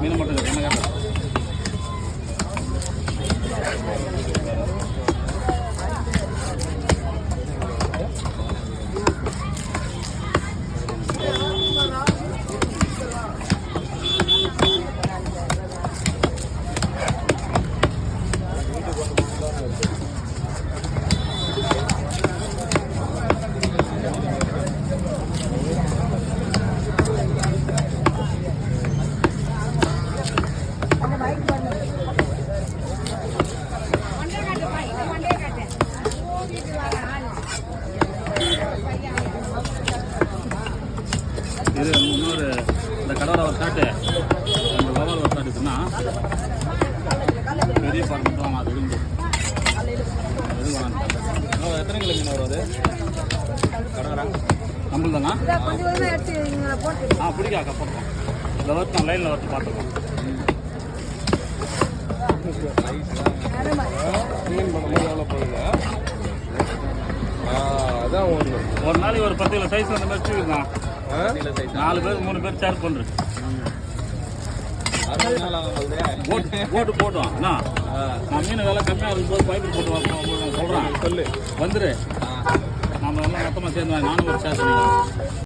மீன் மட்டும் என்ன கேட்டேன் இது இன்னொரு இந்த கடவுளை ஒரு சாட்டு இந்த லெவல் ஒரு சாட்டு இருக்குன்னா பெரிய பாட்டு மட்டும் அது இருந்து எத்தனை கிலோ மீன் வரும் அது கடவுளா நம்மள் தானா பிடிக்காக்கா போட்டோம் இந்த வருஷம் நான் லைனில் வந்து பார்த்துருக்கோம் எவ்வளோ போகுது அதான் ஒரு நாளைக்கு ஒரு 10 கிலோ சைஸ் அந்த மாதிரி வச்சுருக்கான் 4 பேர் 3 பேர் ஷேர் பண்ணுறேன் போட்டு போட்டோம் நான் மீன் வேலை கம்மியாக இருக்கும்போது பைப்பில் போட்டு சொல்கிறேன் சொல்லு வந்துரு நம்ம எல்லாம் மொத்தமாக சேர்ந்து நானும் ஒரு ஷேர் பண்ணிக்கலாம்